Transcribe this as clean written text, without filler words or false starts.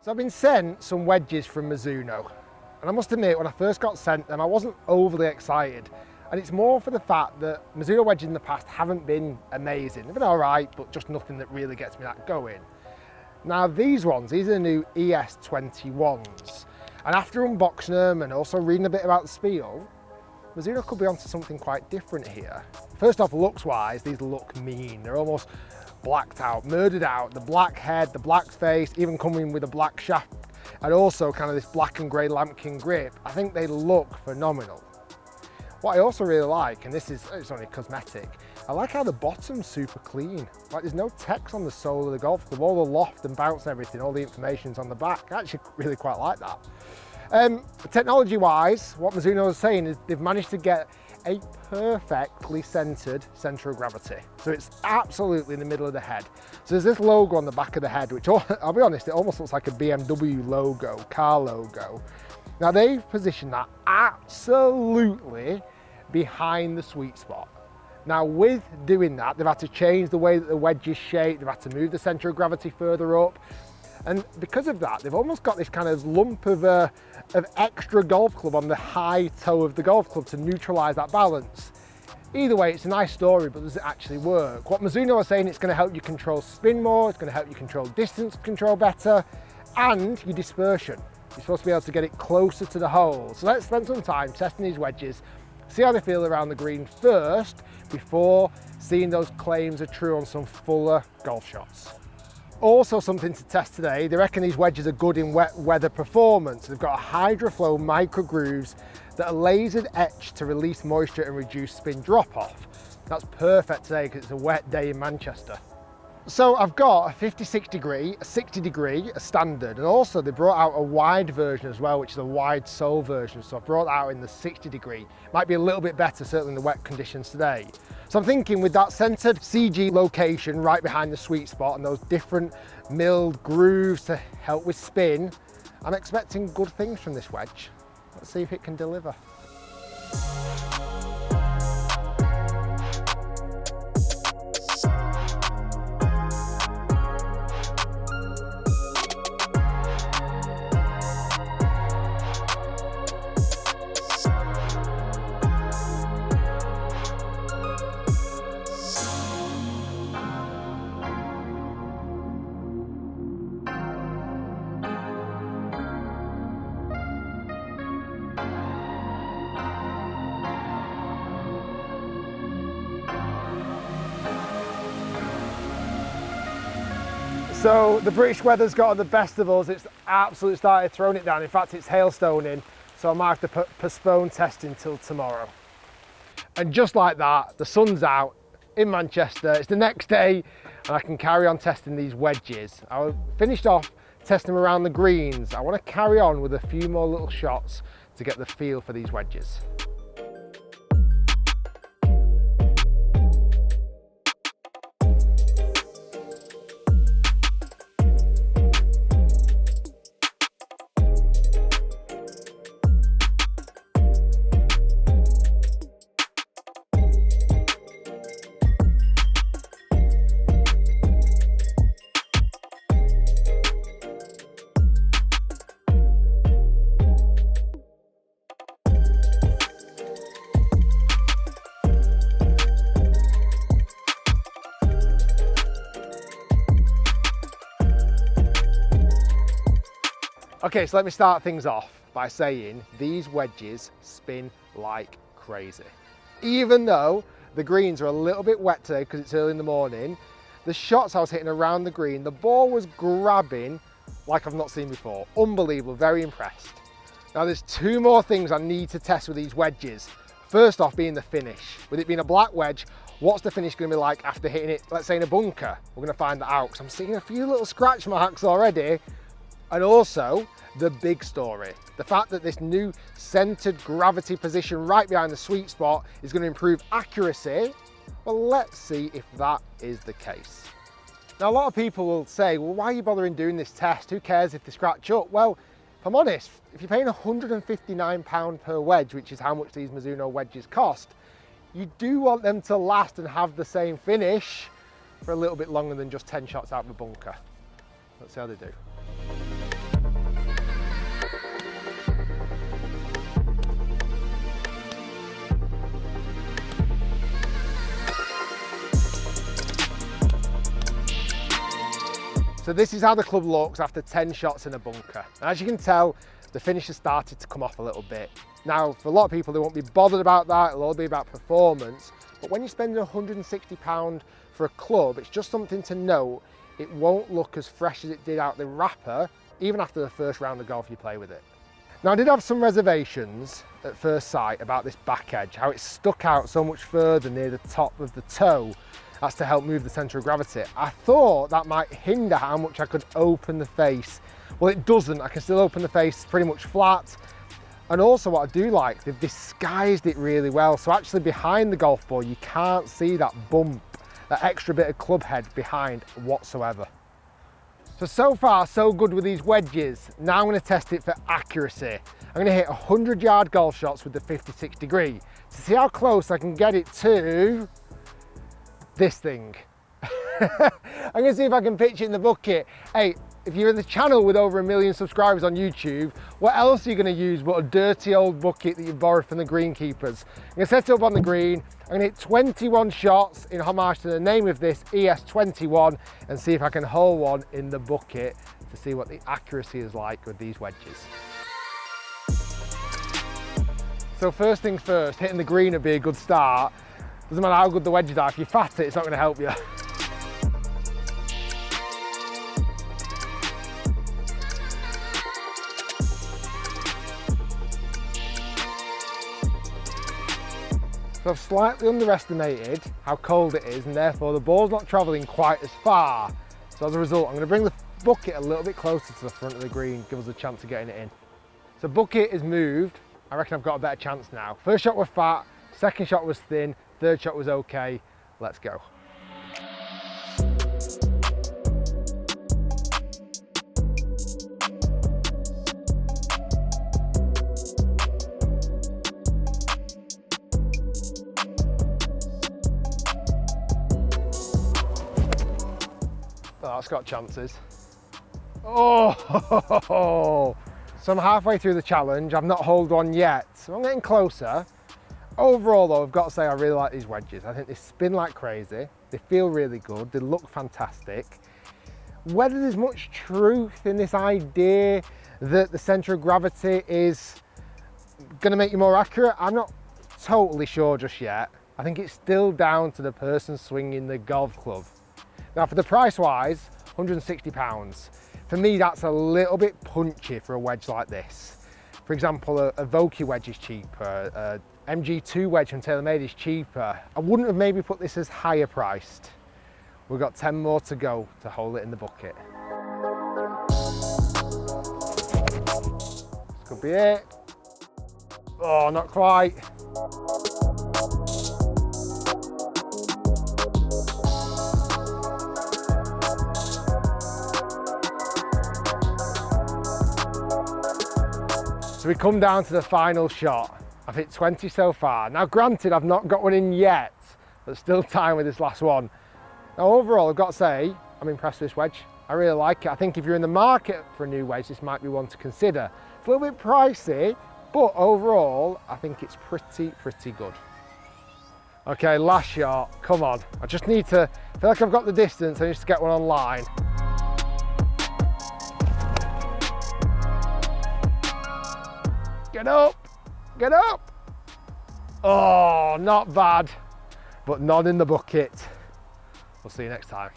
So I've been sent some wedges from Mizuno, and I must admit when I first got sent them I wasn't overly excited, and it's more for the fact that Mizuno wedges in the past haven't been amazing. They've been alright, but just nothing that really gets me that going. Now these are the new ES21s, and after unboxing them and also reading a bit about the spiel, Mizuno could be onto something quite different here. First off, looks wise, these look mean. They're almost blacked out, murdered out, the black head, the black face, even coming with a black shaft, and also kind of this black and grey lambkin grip. I think they look phenomenal. What I also really like, and it's only cosmetic, I like how the bottom's super clean. Like there's no text on the sole of the golf club, all the loft and bounce and everything, all the information's on the back. I actually really quite like that. Technology wise, what Mizuno is saying is they've managed to get a perfectly centered center of gravity. So it's absolutely in the middle of the head. So there's this logo on the back of the head, which I'll be honest, it almost looks like a BMW logo, car logo. Now they've positioned that absolutely behind the sweet spot. Now with doing that, they've had to change the way that the wedge is shaped, they've had to move the center of gravity further up. And because of that, they've almost got this kind of lump of extra golf club on the high toe of the golf club to neutralize that balance. Either way, it's a nice story, but does it actually work? What Mizuno are saying, it's going to help you control spin more, it's going to help you control distance control better, and your dispersion. You're supposed to be able to get it closer to the hole. So let's spend some time testing these wedges, see how they feel around the green first, before seeing those claims are true on some fuller golf shots. Also something to test today, they reckon these wedges are good in wet weather performance. They've got a HydroFlow micro grooves that are lasered etched to release moisture and reduce spin drop off. That's perfect today because it's a wet day in Manchester. So I've got a 56 degree, a 60 degree, a standard, and also they brought out a wide version as well, which is a wide sole version. So I brought that out in the 60 degree. Might be a little bit better, certainly in the wet conditions today. So I'm thinking with that centered CG location right behind the sweet spot and those different milled grooves to help with spin, I'm expecting good things from this wedge. Let's see if it can deliver. So the British weather's got the best of us. It's absolutely started throwing it down. In fact, it's hailstoning, so I might have to postpone testing till tomorrow. And just like that, the sun's out in Manchester. It's the next day, and I can carry on testing these wedges. I finished off testing them around the greens. I want to carry on with a few more little shots to get the feel for these wedges. Okay, so let me start things off by saying these wedges spin like crazy. Even though the greens are a little bit wet today because it's early in the morning, the shots I was hitting around the green, the ball was grabbing like I've not seen before. Unbelievable, very impressed. Now there's two more things I need to test with these wedges. First off being the finish. With it being a black wedge, what's the finish going to be like after hitting it, let's say in a bunker? We're going to find that out because I'm seeing a few little scratch marks already. And also the big story, the fact that this new centered gravity position right behind the sweet spot is going to improve accuracy. Well, let's see if that is the case. Now, a lot of people will say, well, why are you bothering doing this test? Who cares if they scratch up? Well, if I'm honest, if you're paying £159 per wedge, which is how much these Mizuno wedges cost, you do want them to last and have the same finish for a little bit longer than just 10 shots out of the bunker. Let's see how they do. So this is how the club looks after 10 shots in a bunker. And as you can tell, the finish has started to come off a little bit. Now, for a lot of people, they won't be bothered about that. It'll all be about performance. But when you're spending £160 for a club, it's just something to note. It won't look as fresh as it did out the wrapper, even after the first round of golf you play with it. Now, I did have some reservations at first sight about this back edge, how it stuck out so much further near the top of the toe. That's to help move the centre of gravity. I thought that might hinder how much I could open the face. Well, it doesn't. I can still open the face pretty much flat. And also what I do like, they've disguised it really well. So actually behind the golf ball, you can't see that bump, that extra bit of club head behind whatsoever. So far, so good with these wedges. Now I'm going to test it for accuracy. I'm going to hit 100-yard golf shots with the 56 degree to see how close I can get it to this thing. I'm going to see if I can pitch it in the bucket. Hey, if you're in the channel with over 1 million subscribers on YouTube, what else are you going to use but a dirty old bucket that you borrowed from the greenkeepers? I'm going to set it up on the green. I'm going to hit 21 shots in homage to the name of this, ES21, and see if I can hole one in the bucket to see what the accuracy is like with these wedges. So first things first, hitting the green would be a good start. Doesn't matter how good the wedges are, if you fat it, it's not going to help you. So I've slightly underestimated how cold it is, and therefore the ball's not travelling quite as far. So as a result, I'm going to bring the bucket a little bit closer to the front of the green, give us a chance of getting it in. So bucket is moved. I reckon I've got a better chance now. First shot was fat, second shot was thin, third shot was okay. Let's go. Oh, that's got chances. Oh, so I'm halfway through the challenge. I've not holed one yet, so I'm getting closer. Overall though, I've got to say I really like these wedges. I think they spin like crazy. They feel really good. They look fantastic. Whether there's much truth in this idea that the centre of gravity is going to make you more accurate, I'm not totally sure just yet. I think it's still down to the person swinging the golf club. Now for the price wise, £160. For me, that's a little bit punchy for a wedge like this. For example, a Vokey wedge is cheaper, a MG2 wedge from TaylorMade is cheaper. I wouldn't have maybe put this as higher priced. We've got 10 more to go to hold it in the bucket. This could be it. Oh, not quite. So we come down to the final shot. I've hit 20 so far. Now granted, I've not got one in yet, but still time with this last one. Now overall, I've got to say, I'm impressed with this wedge. I really like it. I think if you're in the market for a new wedge, this might be one to consider. It's a little bit pricey, but overall, I think it's pretty good. Okay, last shot, come on. I just need to, I feel like I've got the distance, I need to get one online. Get up, get up. Oh, not bad, but none in the bucket. We'll see you next time.